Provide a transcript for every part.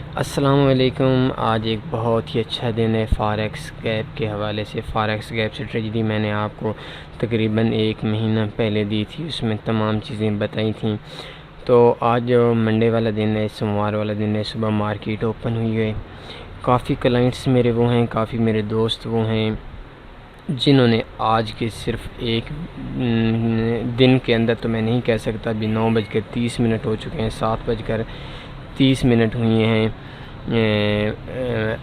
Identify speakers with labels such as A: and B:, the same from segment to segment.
A: अस्सलाम वालेकुम। आज एक बहुत ही अच्छा दिन है फॉरेक्स गैप के हवाले से। फॉरेक्स गैप स्ट्रेटजी मैंने आपको तकरीबन 1 महीना पहले दी थी, उसमें तमाम चीज़ें बताई थी। तो आज मंडे वाला दिन है, सोमवार वाला दिन है, सुबह मार्केट ओपन हुई है। काफ़ी क्लाइंट्स मेरे वो हैं, काफ़ी मेरे दोस्त वो हैं जिन्होंने आज के सिर्फ एक दिन के अंदर, तो मैं नहीं कह सकता, अभी 9:30 हो चुके हैं, 7:30 हुए हैं।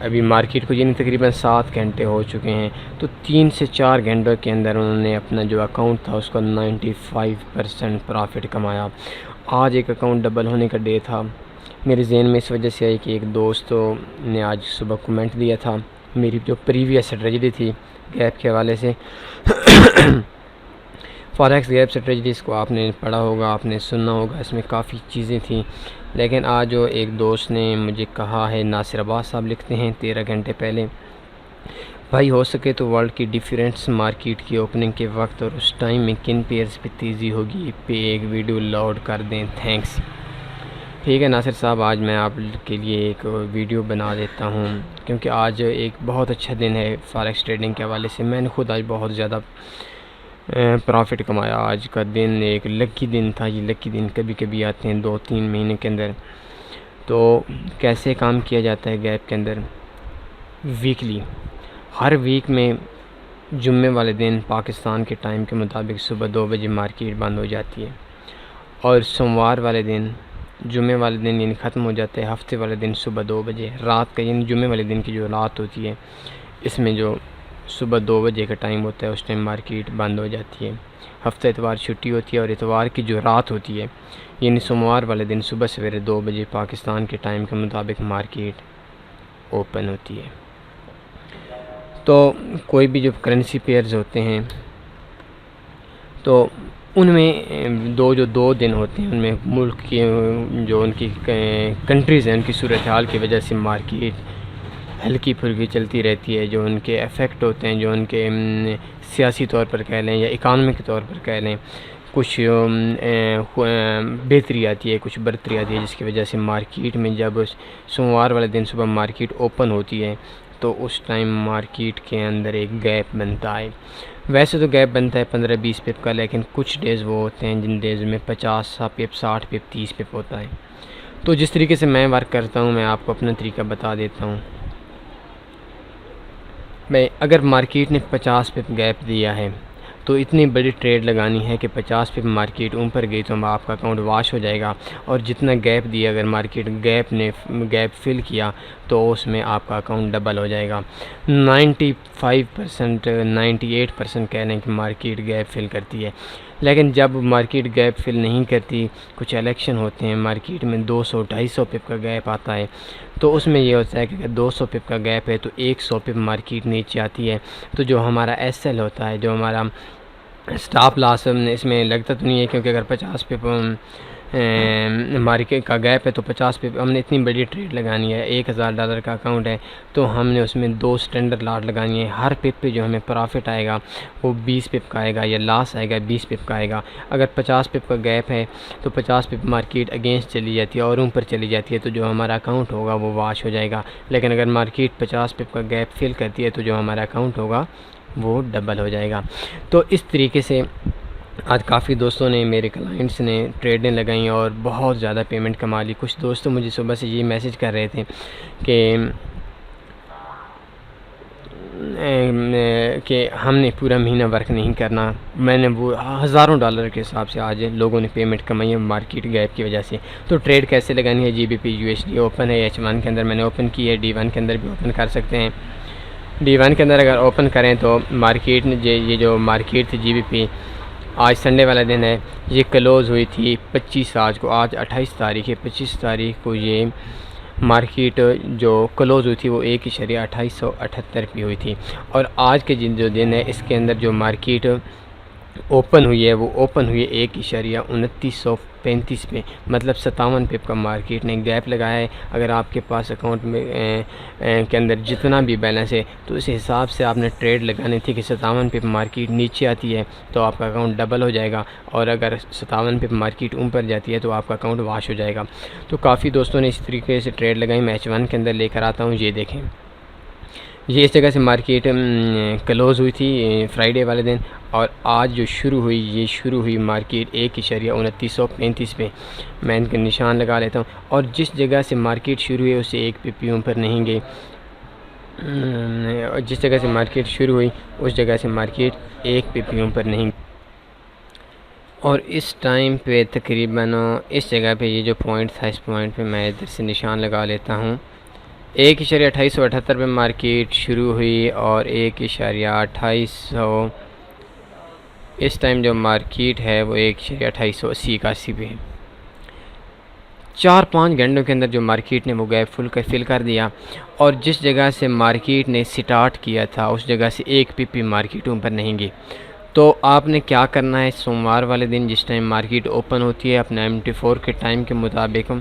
A: अभी मार्केट को यानी तकरीबन 7 घंटे हो चुके हैं। तो 3 से 4 घंटों के अंदर उन्होंने अपना जो अकाउंट था उसका 95% प्रॉफिट कमाया। आज एक अकाउंट डबल होने का डे था। मेरे जहन में इस वजह से आई कि एक दोस्त ने आज सुबह कमेंट दिया था मेरी जो प्रीवियस स्ट्रेटजी थी गैप के हवाले से। फॉरेक्स गैप स्ट्रेटजीज़ को आपने पढ़ा होगा, आपने सुना होगा, इसमें काफ़ी चीज़ें थी। लेकिन आज जो एक दोस्त ने मुझे कहा है, नासिर अब्बास साहब लिखते हैं 13 घंटे पहले, भाई हो सके तो वर्ल्ड की डिफरेंस मार्केट की ओपनिंग के वक्त और उस टाइम में किन पेयर्स पे तेज़ी होगी पे एक वीडियो लोड कर दें, थैंक्स। ठीक है नासिर साहब, आज मैं आपके लिए एक वीडियो बना देता हूँ, क्योंकि आज एक बहुत अच्छा दिन है फॉरेक्स ट्रेडिंग के हवाले से। मैंने खुद आज बहुत ज़्यादा प्रॉफिट कमाया। आज का दिन एक लकी दिन था। ये लकी दिन कभी कभी आते हैं 2-3 महीने के अंदर। तो कैसे काम किया जाता है गैप के अंदर? वीकली, हर वीक में जुम्मे वाले दिन पाकिस्तान के टाइम के मुताबिक सुबह 2 बजे मार्केट बंद हो जाती है, और सोमवार वाले दिन, जुम्मे वाले दिन यानी ख़त्म हो जाता है। हफ्ते वाले दिन सुबह 2 बजे रात का, यानी जुम्मे वाले दिन की जो रात होती है, इसमें जो सुबह 2 बजे का टाइम होता है उस टाइम मार्केट बंद हो जाती है। हफ्ता इतवार छुट्टी होती है, और इतवार की जो रात होती है यानी सोमवार वाले दिन सुबह सवेरे 2 बजे पाकिस्तान के टाइम के मुताबिक मार्केट ओपन होती है। तो कोई भी जो करेंसी पेयर्स होते हैं, तो उनमें दो दिन होते हैं, उनमें मुल्क की जो उनकी कंट्रीज़ हैं उनकी सूरत हाल की वजह से मार्केट हल्की फुल्की चलती रहती है। जो उनके इफ़ेक्ट होते हैं, जो उनके सियासी तौर पर कह लें या इकानमी के तौर पर कह लें, कुछ बेहतरी आती है, कुछ बढ़तरी आती है, जिसकी वजह से मार्केट में जब सोमवार वाले दिन सुबह मार्केट ओपन होती है तो उस टाइम मार्केट के अंदर एक गैप बनता है। वैसे तो गैप बनता है 15-20 पिप का, लेकिन कुछ डेज़ वो होते हैं जिन डेज़ में 50 पिप, 60 पिप, 30 पिप होता है। तो जिस तरीके से मैं वर्क करता हूँ, मैं आपको अपना तरीका बता देता हूँ। मैं अगर मार्केट ने 50 पिप गैप दिया है तो इतनी बड़ी ट्रेड लगानी है कि 50 पिप मार्केट ऊपर गई तो आपका अकाउंट वॉश हो जाएगा, और जितना गैप दिया, अगर मार्केट गैप फिल किया तो उसमें आपका अकाउंट डबल हो जाएगा। 95%, 98% कह लें कि मार्केट गैप फिल करती है। लेकिन जब मार्केट गैप फिल नहीं करती, कुछ इलेक्शन होते हैं, मार्केट में 200-250 पिप का गैप आता है, तो उसमें ये होता है कि अगर 200 पिप का गैप है तो 100 पिप मार्केट नीचे आती है। तो जो हमारा एसएल होता है, जो हमारा स्टॉप लॉस इसमें लगता तो नहीं है, क्योंकि अगर 50 पिप मार्केट का गैप है तो 50 पिप, हमने इतनी बड़ी ट्रेड लगानी है, $1000 का अकाउंट है, तो हमने उसमें 2 स्टैंडर्ड लॉट लगानी है। हर पिप पे जो हमें प्रॉफिट आएगा वो 20 पिप का आएगा, या लॉस आएगा 20 पिप का आएगा। अगर 50 पिप का गैप है तो 50 पिप मार्केट अगेंस्ट चली जाती है और ऊपर चली जाती है, तो जो हमारा अकाउंट होगा वो वॉश हो जाएगा। लेकिन अगर मार्केट 50 पिप का गैप फिल करती है तो जो हमारा अकाउंट होगा वो डबल हो जाएगा। तो इस तरीके से आज काफ़ी दोस्तों ने, मेरे क्लाइंट्स ने ट्रेडें लगाई और बहुत ज़्यादा पेमेंट कमा ली। कुछ दोस्त मुझे सुबह से ये मैसेज कर रहे थे कि हमने पूरा महीना वर्क नहीं करना। मैंने वो हज़ारों डॉलर के हिसाब से आज लोगों ने पेमेंट कमाई है मार्केट गैप की वजह से। तो ट्रेड कैसे लगानी है? GBP USD ओपन है, H1 के अंदर मैंने ओपन की है, D1 के अंदर भी ओपन कर सकते हैं। D1 के अंदर अगर ओपन करें तो मार्केट ये जो मार्केट थी GBP, आज संडे वाला दिन है, ये क्लोज़ हुई थी 25 आज को, आज 28 तारीख है, 25 तारीख को ये मार्केट जो क्लोज़ हुई थी वो 1.2878 पे हुई थी। और आज के जो दिन है इसके अंदर जो मार्केट ओपन हुई है वो ओपन हुई है 1.2935 पे, मतलब 57 पिप का मार्केट ने गैप लगाया है। अगर आपके पास अकाउंट में के अंदर जितना भी बैलेंस है तो उस हिसाब से आपने ट्रेड लगानी थी कि 57 पिप मार्केट नीचे आती है तो आपका अकाउंट डबल हो जाएगा, और अगर 57 पिप मार्केट ऊपर जाती है तो आपका अकाउंट वाश हो जाएगा। तो काफ़ी दोस्तों ने इस तरीके से ट्रेड लगाई। मैं H1 के अंदर लेकर आता हूँ, ये देखें, ये इस जगह से मार्केट क्लोज़ हुई थी फ्राइडे वाले दिन, और आज जो शुरू हुई, ये शुरू हुई मार्केट 1.2935 पे। मैं इनके निशान लगा लेता हूँ, और जिस जगह से मार्केट शुरू हुई उससे 1 पीपीएम पर नहीं गई। जिस जगह से मार्केट शुरू हुई उस जगह से मार्केट 1 पीपीएम पर नहीं, और इस टाइम पे तकरीबन इस जगह पे ये जो पॉइंट था, इस पॉइंट पे मैं इधर से निशान लगा लेता हूँ। 1.2878 पे मार्केट शुरू हुई और 1.2800 इस टाइम जो मार्केट है वो 1.2880 पे है। 4-5 घंटों के अंदर जो मार्केट ने वो गैप फिल कर दिया, और जिस जगह से मार्केट ने स्टार्ट किया था उस जगह से 1 पीपी मार्केट ऊपर नहीं गई। तो आपने क्या करना है, सोमवार वाले दिन जिस टाइम मार्केट ओपन होती है अपना MT4 के टाइम के मुताबिक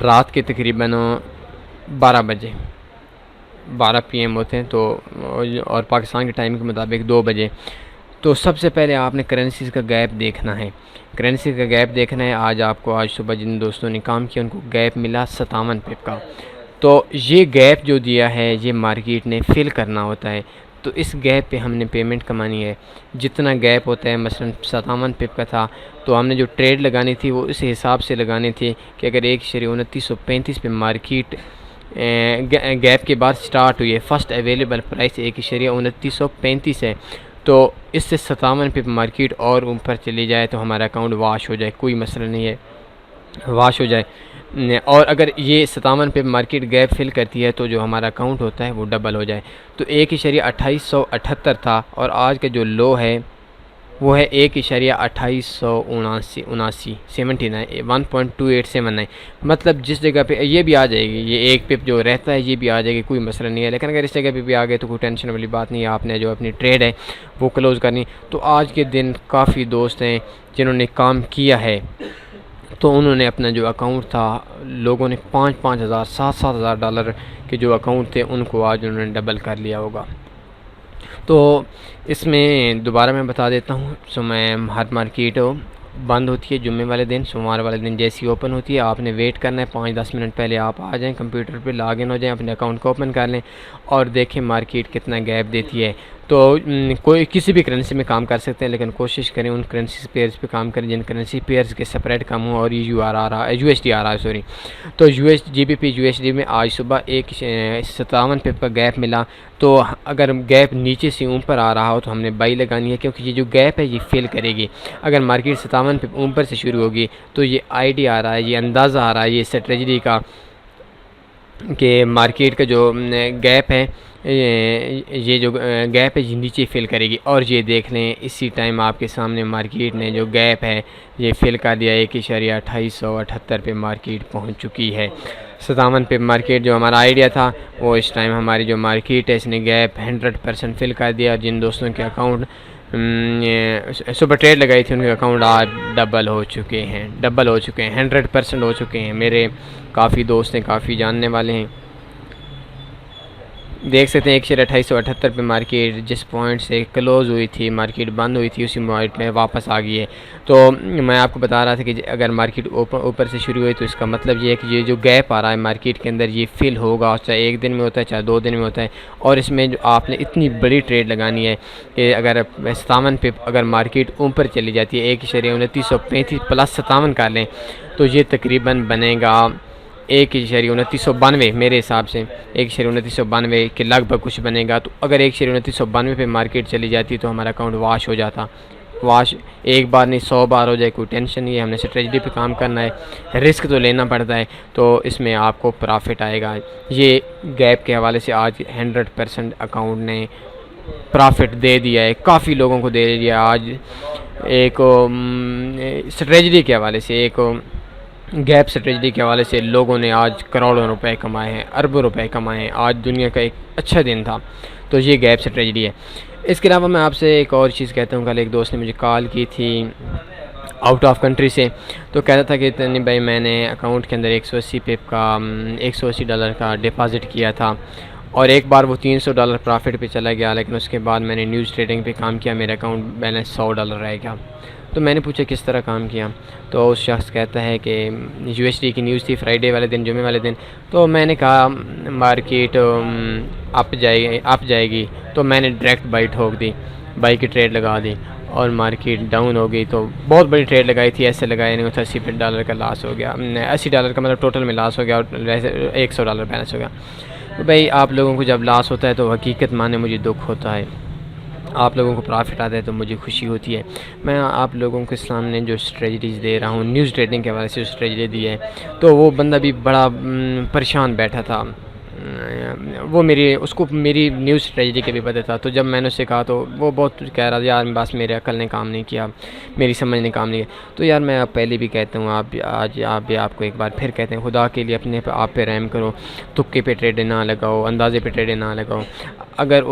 A: रात के तकरीबन 12 बजे 12 PM होते हैं, तो और पाकिस्तान के टाइम के मुताबिक 2 बजे, तो सबसे पहले आपने करेंसीज़ का गैप देखना है। करेंसी का गैप देखना है। आज सुबह जिन दोस्तों ने काम किया उनको गैप मिला 57 पिप का। तो ये गैप जो दिया है ये मार्केट ने फिल करना होता है, तो इस गैप पे हमने पेमेंट कमानी है। जितना गैप होता है, मसलन 57 पिप का था तो हमने जो ट्रेड लगानी थी वो इस हिसाब से लगानी थी कि अगर 1.2935 पे मार्केट गैप के बाद स्टार्ट हुई है, फ़र्स्ट अवेलेबल प्राइस 1.2935 है, तो इससे 57 पे मार्केट और ऊपर चली जाए तो हमारा अकाउंट वाश हो जाए, कोई मसला नहीं है, वाश हो जाए। और अगर ये 57 पे मार्केट गैप फिल करती है तो जो हमारा अकाउंट होता है वो डबल हो जाए। तो 1.2878 था, और आज का जो लो है वो है 1.2879 1.2879, मतलब जिस जगह पे ये भी आ जाएगी, ये 1 पिप जो रहता है ये भी आ जाएगी, कोई मसला नहीं है। लेकिन अगर इस जगह पे भी आ गए तो कोई टेंशन वाली बात नहीं है, आपने जो अपनी ट्रेड है वो क्लोज़ करनी। तो आज के दिन काफ़ी दोस्त हैं जिन्होंने काम किया है, तो उन्होंने अपना जो अकाउंट था, लोगों ने 5-5 हज़ार 7-7 हज़ार डॉलर के जो अकाउंट थे उनको आज उन्होंने डबल कर लिया होगा। तो इसमें दोबारा मैं बता देता हूँ, हर मार्केट बंद होती है जुम्मे वाले दिन, सोमवार वाले दिन जैसी ओपन होती है आपने वेट करना है, 5-10 मिनट पहले आप आ जाएं, कंप्यूटर पे लॉगिन हो जाएं, अपने अकाउंट को ओपन कर लें और देखें मार्केट कितना गैप देती है। तो कोई किसी भी करेंसी में काम कर सकते हैं, लेकिन कोशिश करें उन करेंसी पेयर्स पे काम करें जिन करेंसी पेयर्स के स्प्रेड कम हो और USD आ रहा है सॉरी। तो GBP USD में आज सुबह 57 पिप का गैप मिला, तो अगर गैप नीचे से ऊपर आ रहा हो तो हमने बाई लगानी है, क्योंकि ये जो गैप है ये फिल करेगी। अगर मार्केट 57 पिप ऊपर से शुरू होगी तो ये आइडिया आ रहा है, ये अंदाज़ा आ रहा है, ये स्ट्रेटजी का कि मार्केट का जो गैप है, ये जो गैप है ये नीचे फिल करेगी। और ये देख लें इसी टाइम आपके सामने मार्केट ने जो गैप है ये फिल कर दिया, 1.2878 पे मार्केट पहुंच चुकी है। 57 पे मार्केट जो हमारा आइडिया था वो इस टाइम हमारी जो मार्केट है इसने गैप 100% फिल कर दिया। जिन दोस्तों के अकाउंट सुपर ट्रेड लगाई थी उनके अकाउंट आज डबल हो चुके हैं 100% हो चुके हैं। मेरे काफ़ी दोस्त हैं, काफ़ी जानने वाले हैं, देख सकते हैं 1.2878 पे मार्केट जिस पॉइंट से क्लोज़ हुई थी, मार्केट बंद हुई थी, उसी पॉइंट में वापस आ गई है। तो मैं आपको बता रहा था कि अगर मार्केट ऊपर से शुरू हुई तो इसका मतलब ये है कि ये जो गैप आ रहा है मार्केट के अंदर ये फिल होगा, चाहे 1 दिन में होता है चाहे 2 दिन में होता है। और इसमें जो आपने इतनी बड़ी ट्रेड लगानी है कि अगर 57 पे अगर मार्केट ऊपर चली जाती है 1.2935 प्लस 57 कर लें तो ये तकरीबन बनेगा 1.2992 मेरे हिसाब से 1.2992 के लगभग कुछ बनेगा। तो अगर 1.2992 पे मार्केट चली जाती तो हमारा अकाउंट वाश हो जाता। वाश एक बार नहीं 100 बार हो जाए, कोई टेंशन नहीं है। हमने स्ट्रेटजी पे काम करना है, रिस्क तो लेना पड़ता है, तो इसमें आपको प्रॉफिट आएगा। ये गैप के हवाले से आज 100% अकाउंट ने प्रॉफिट दे दिया है, काफ़ी लोगों को दे दिया। आज एक स्ट्रेटजी के हवाले से, एक गैप स्ट्रेटजी के हवाले से लोगों ने आज करोड़ों रुपए कमाए हैं, अरबों रुपए कमाए हैं। आज दुनिया का एक अच्छा दिन था। तो ये गैप स्ट्रेटजी है। इसके अलावा मैं आपसे एक और चीज़ कहता हूँ, कल एक दोस्त ने मुझे कॉल की थी आउट ऑफ कंट्री से, तो कहता था कि तनी भाई मैंने अकाउंट के अंदर 180 पिप का $180 का डिपॉज़िट किया था और एक बार वो $300 प्रॉफिट पे चला गया, लेकिन उसके बाद मैंने न्यूज़ ट्रेडिंग पे काम किया, मेरा अकाउंट बैलेंस $100 रह गया। तो मैंने पूछा किस तरह काम किया, तो उस शख्स कहता है कि USD की न्यूज़ थी फ्राइडे वाले दिन, जुमे वाले दिन, तो मैंने कहा मार्केट अप जाएगी, तो मैंने डायरेक्ट बाई ठोक दी, बाई की ट्रेड लगा दी और मार्केट डाउन हो गई। तो बहुत बड़ी ट्रेड लगाई थी, ऐसे लगाया नहीं था, $80 का लॉस हो गया, $80 का मतलब टोटल में लॉस हो गया और वैसे $100 बैलेंस हो गया। तो भाई आप लोगों को जब लॉस होता है तो हकीकत माने मुझे दुख होता है, आप लोगों को प्रॉफिट आता है तो मुझे खुशी होती है। मैं आप लोगों के सामने जो स्ट्रेटजीज़ दे रहा हूँ, न्यूज़ ट्रेडिंग के हवाले से जो स्ट्रेटजी दी है, तो वो बंदा भी बड़ा परेशान बैठा था, वो उसको मेरी न्यूज़ स्ट्रेटजी के भी पता था। तो जब मैंने उससे कहा तो वो बहुत कह रहा था यार बस मेरे अकल ने काम नहीं किया, मेरी समझ ने काम नहीं किया। तो यार मैं पहले भी कहता हूँ, आप भी आपको एक बार फिर कहते हैं, खुदा के लिए अपने आप पे रहम करो, तुक्के पे ट्रेडें ना लगाओ, अंदाजे पे ट्रेडें ना लगाओ। अगर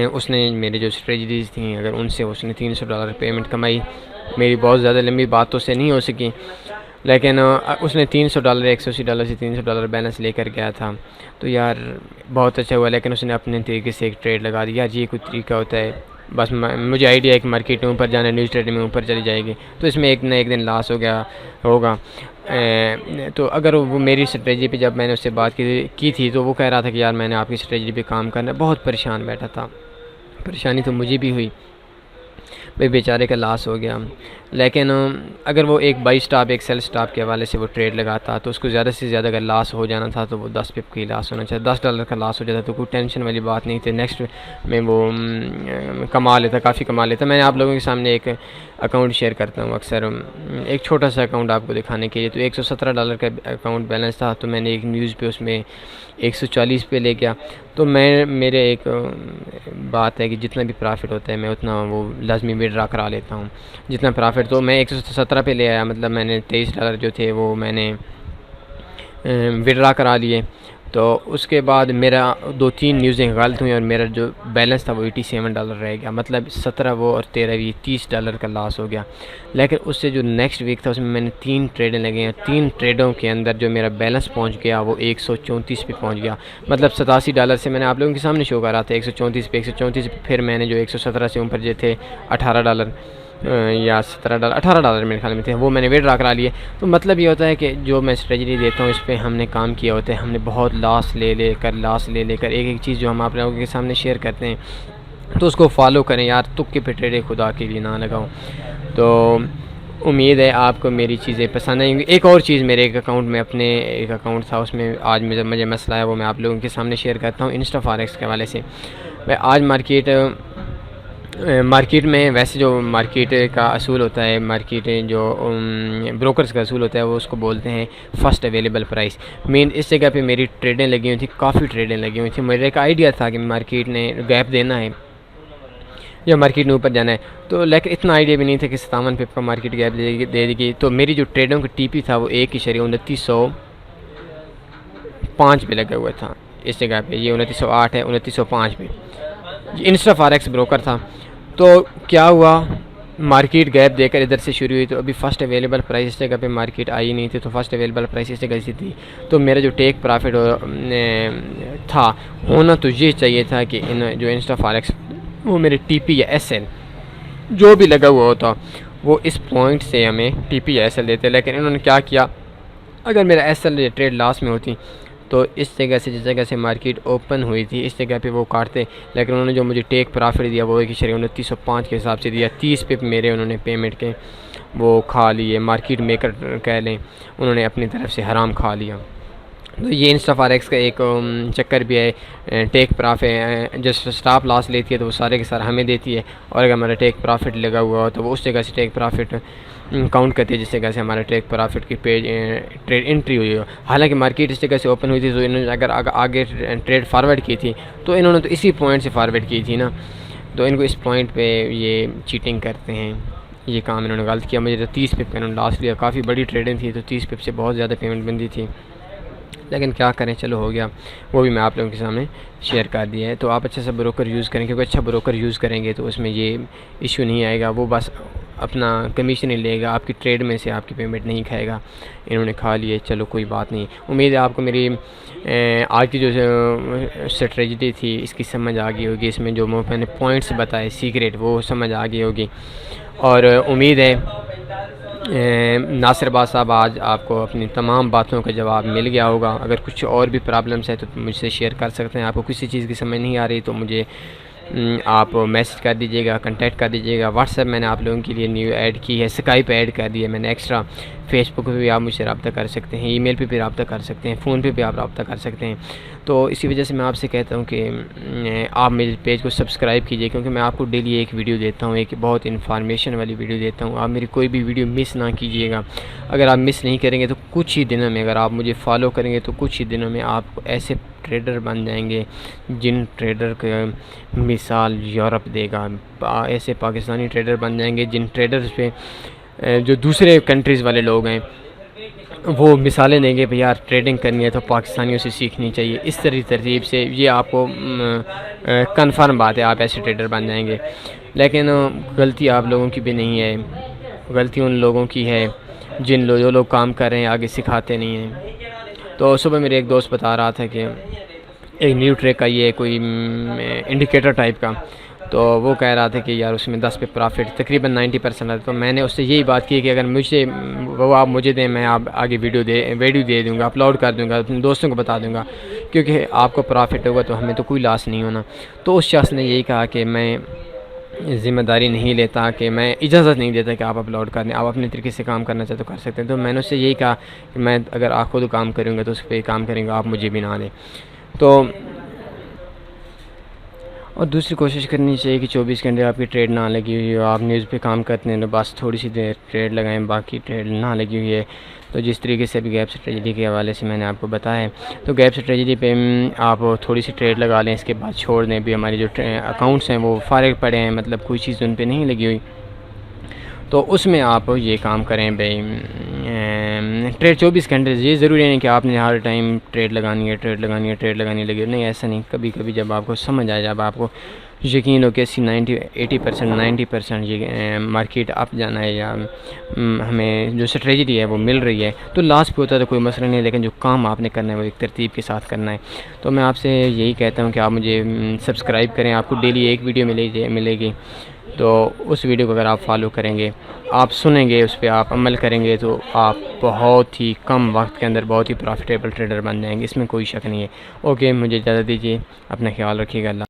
A: उसने मेरी जो स्ट्रेटजीज़ थी, अगर उनसे उसने $300 पेमेंट कमाई, मेरी बहुत ज़्यादा लंबी बात तो उससे नहीं हो सकी, लेकिन उसने $300 $180 से $300 बैलेंस लेकर गया था, तो यार बहुत अच्छा हुआ। लेकिन उसने अपने तरीके से एक ट्रेड लगा दी। यार ये कोई तरीका होता है? बस मुझे आइडिया है कि मार्केट में ऊपर जाना है, न्यूज़ ट्रेडिंग में ऊपर चली जाएगी, तो इसमें एक ना एक दिन लॉस होगा। तो अगर वो मेरी स्ट्रेटजी पे जब मैंने उससे बात की थी तो वो कह रहा था कि यार मैंने आपकी स्ट्रेटजी पे काम करना है, बहुत परेशान बैठा था। परेशानी तो मुझे भी हुई, भाई बेचारे का लॉस हो गया। लेकिन अगर वो एक बाई स्टॉप एक सेल स्टॉप के हवाले से वो ट्रेड लगाता तो उसको ज़्यादा से ज़्यादा अगर लॉस हो जाना था तो वो 10 पिप की लॉस होना चाहिए, $10 का लॉस हो जाता तो कोई टेंशन वाली बात नहीं थी, नेक्स्ट में वो कमा लेता, काफ़ी कमा लेता। मैंने आप लोगों के सामने एक अकाउंट शेयर करता हूँ अक्सर, एक छोटा सा अकाउंट आपको दिखाने के लिए। तो $117 का अकाउंट बैलेंस था, तो मैंने एक न्यूज़ पे उसमें 140 पे ले गया। तो मेरे एक बात है कि जितना भी प्रॉफिट होता है मैं उतना वो लाजमी विड्रा करा लेता हूँ, जितना प्रॉफिट। तो मैं 117 पे ले आया, मतलब मैंने $23 जो थे वो मैंने विड्रा करा लिए। तो उसके बाद मेरा 2-3 न्यूज़ें गलत हुई और मेरा जो बैलेंस था वो $87 रह गया, मतलब 17 वो और 13 भी, $30 का लॉस हो गया। लेकिन उससे जो नेक्स्ट वीक था उसमें मैंने 3 ट्रेडें लगी हैं, 3 ट्रेडों के अंदर जो मेरा बैलेंस पहुंच गया वो 134 पे पहुंच गया, मतलब $87 से मैंने आप लोगों के सामने शो करा था 134 पे, फिर मैंने जो 117 से ऊपर जो थे $18 या $18 मेरे ख्याल में थे, वो मैंने विड्रा करा लिए। तो मतलब ये होता है कि जो मैं स्ट्रेटजी देता हूँ इस पर हमने काम किया होता है, हमने बहुत लॉस ले लेकर एक एक चीज़ जो हम आप लोगों के सामने शेयर करते हैं तो उसको फॉलो करें यार, तुक्के पे ट्रेड खुदा के लिए ना लगाओ। तो उम्मीद है आपको मेरी चीज़ें पसंद आएंगी। एक और चीज़, मेरे एक अकाउंट में अपने एक अकाउंट था उसमें आज मुझे मसला है, वो मैं आप लोगों के सामने शेयर करता हूँ इंस्टा फॉरेक्स के हवाले से। मैं आज मार्केट में वैसे जो मार्केट का असूल होता है, मार्केट जो ब्रोकर्स का असूल होता है वो उसको बोलते हैं फ़र्स्ट अवेलेबल प्राइस। मेन इस जगह पे मेरी ट्रेडें लगी हुई थी, काफ़ी ट्रेडें लगी हुई थी। मेरा एक आइडिया था कि मार्केट ने गैप देना है या मार्केट ने ऊपर जाना है, तो लेकिन इतना आइडिया भी नहीं था कि 57 पिप का मार्केट गैप दे देगी। तो मेरी जो ट्रेडों की टीपी था वो 2905 पे लगा हुआ था इस जगह पे, ये 2908 है, 2905 पे इंस्टा फॉरेक्स ब्रोकर था। तो क्या हुआ, मार्केट गैप देकर इधर से शुरू हुई, तो अभी फ़र्स्ट अवेलेबल प्राइस इस जगह पे मार्केट आई नहीं थी, तो फर्स्ट अवेलेबल प्राइस इस जगह से थी। तो मेरा जो टेक प्रॉफिट था होना तो ये चाहिए था कि जो इंस्टा फॉरेक्स वो मेरे टीपी या एसएल जो भी लगा हुआ होता वो इस पॉइंट से हमें टीपी या एसएल देते, लेकिन इन्होंने क्या किया, अगर मेरा एसएल ट्रेड लॉस में होती तो इस जगह से, जिस जगह से मार्केट ओपन हुई थी इस जगह पे वो काटते, लेकिन उन्होंने जो मुझे टेक प्रॉफिट दिया वो 2905 के हिसाब से दिया। 30 पे मेरे उन्होंने पेमेंट के वो खा लिए, मार्केट मेकर कह लें, उन्होंने अपनी तरफ से हराम खा लिया। तो ये इंस्टा फॉरेक्स का एक चक्कर भी है। टेक प्रॉफिट जो स्टॉप लॉस लेती है तो वो सारे के सारे हमें देती है, और अगर हमारा टेक प्रॉफिट लगा हुआ हो तो वो उस जगह से टेक प्रॉफिट काउंट करती है जिस जगह से हमारा टेक प्रॉफिट की पेज ट्रेड एंट्री हुई हो। हालांकि मार्केट इस जगह से ओपन हुई थी, तो इन्होंने अगर आगे ट्रेड फारवर्ड की थी तो इन्होंने तो इसी पॉइंट से फारवर्ड की थी ना, तो इनको इस पॉइंट पे ये चीटिंग करते हैं, ये काम इन्होंने गलत किया। मुझे तो 30 पिप का इन्होंने लॉस लिया, काफ़ी बड़ी ट्रेडिंग थी तो 30 पिप से बहुत ज़्यादा पेमेंट बनती थी। लेकिन क्या करें, चलो हो गया, वो भी मैं आप लोगों के सामने शेयर कर दिया है। तो आप अच्छे से ब्रोकर यूज़ करें, क्योंकि अच्छा ब्रोकर यूज़ करेंगे तो उसमें ये इशू नहीं आएगा। वो बस अपना कमीशन ही लेगा, आपकी ट्रेड में से आपकी पेमेंट नहीं खाएगा। इन्होंने खा लिए, चलो कोई बात नहीं। उम्मीद है आपको मेरी आज की जो स्ट्रेटजी थी इसकी समझ आ गई होगी। इसमें जो मैंने पॉइंट्स बताए सीक्रेट, वो समझ आ गई होगी। और उम्मीद है नासिर अब्बास साहब आज आपको अपनी तमाम बातों का जवाब मिल गया होगा। अगर कुछ और भी प्रॉब्लम्स है तो मुझसे शेयर कर सकते हैं। आपको किसी चीज़ की समझ नहीं आ रही तो मुझे आप मैसेज कर दीजिएगा, कांटेक्ट कर दीजिएगा। व्हाट्सएप मैंने आप लोगों के लिए न्यू ऐड की है, स्काइप ऐड कर दी है मैंने एक्स्ट्रा। फेसबुक पे भी आप मुझसे रब्ता कर सकते हैं, ईमेल पे भी रब्ता कर सकते हैं, फ़ोन पे भी आप रब्ता कर सकते हैं। तो इसी वजह से मैं आपसे कहता हूँ कि आप मेरे पेज को सब्सक्राइब कीजिए, क्योंकि मैं आपको डेली एक वीडियो देता हूँ, एक बहुत इन्फॉर्मेशन वाली वीडियो देता हूँ। आप मेरी कोई भी वीडियो मिस ना कीजिएगा। अगर आप मिस नहीं करेंगे तो कुछ ही दिनों में, अगर आप मुझे फॉलो करेंगे तो कुछ ही दिनों में आप ऐसे ट्रेडर बन जाएंगे जिन ट्रेडर के मिसाल यूरोप देगा। ऐसे पाकिस्तानी ट्रेडर बन जाएंगे जिन ट्रेडर्स पे जो दूसरे कंट्रीज़ वाले लोग हैं वो मिसालें देंगे, भाई यार ट्रेडिंग करनी है तो पाकिस्तानियों से सीखनी चाहिए। इस तरतीब से ये आपको कन्फर्म बात है, आप ऐसे ट्रेडर बन जाएंगे। लेकिन गलती आप लोगों की भी नहीं है, गलती उन लोगों की है जो लोग काम कर रहे हैं आगे सिखाते नहीं हैं। तो सुबह मेरे एक दोस्त बता रहा था कि एक न्यू ट्रेक आई है कोई इंडिकेटर टाइप का, तो वो कह रहा था कि यार उसमें 10 पे प्रॉफिट तकरीबन 90% है। तो मैंने उससे यही बात की कि अगर मुझे वो आप मुझे दें, मैं आप आगे वीडियो दे दूँगा, अपलोड कर दूँगा, अपने दोस्तों को बता दूँगा, क्योंकि आपको प्रॉफिट होगा तो हमें तो कोई लॉस नहीं होना। तो उस शख्स ने यही कहा कि मैं ज़िम्मेदारी नहीं लेता, कि मैं इजाज़त नहीं देता कि आप अपलोड कर दें, आप अपने तरीके से काम करना चाहते तो कर सकते हैं। तो मैंने उससे यही कहा कि मैं अगर आप खुद काम करूँगा तो उस पर काम करेंगे, आप मुझे भी ना दें। तो और दूसरी कोशिश करनी चाहिए कि 24 घंटे आपकी ट्रेड ना लगी हुई हो, आप न्यूज़ पे काम करते हैं तो बस थोड़ी सी देर ट्रेड लगाएं, बाकी ट्रेड ना लगी हुई है। तो जिस तरीके से अभी गैप स्ट्रेटजी के हवाले से मैंने आपको बताया है, तो गैप स्ट्रेटजी पे आप थोड़ी सी ट्रेड लगा लें, इसके बाद छोड़ दें। भी हमारे जो अकाउंट्स हैं वो फारिग पड़े हैं, मतलब कोई चीज़ उन पर नहीं लगी हुई, तो उसमें आप ये काम करें भाई ट्रेड 24 घंटे। ये ज़रूरी नहीं कि आपने हर टाइम ट्रेड लगानी है लगी, नहीं ऐसा नहीं। कभी कभी जब आपको समझ आए, जब आपको यकीन हो कि 90% ये मार्केट अप जाना है या हमें जो स्ट्रेटजी है वो मिल रही है, तो लास्ट पे होता है तो कोई मसला नहीं, लेकिन जो काम आपने करना है वो एक तरतीब के साथ करना है। तो मैं आपसे यही कहता हूँ कि आप मुझे सब्सक्राइब करें, आपको डेली एक वीडियो मिलेगी। तो उस वीडियो को अगर आप फॉलो करेंगे, आप सुनेंगे, उस पर आप अमल करेंगे, तो आप बहुत ही कम वक्त के अंदर बहुत ही प्रॉफिटेबल ट्रेडर बन जाएंगे, इसमें कोई शक नहीं है। ओके, मुझे इजाज़त दीजिए, अपना ख्याल रखिएगा। अल्लाह।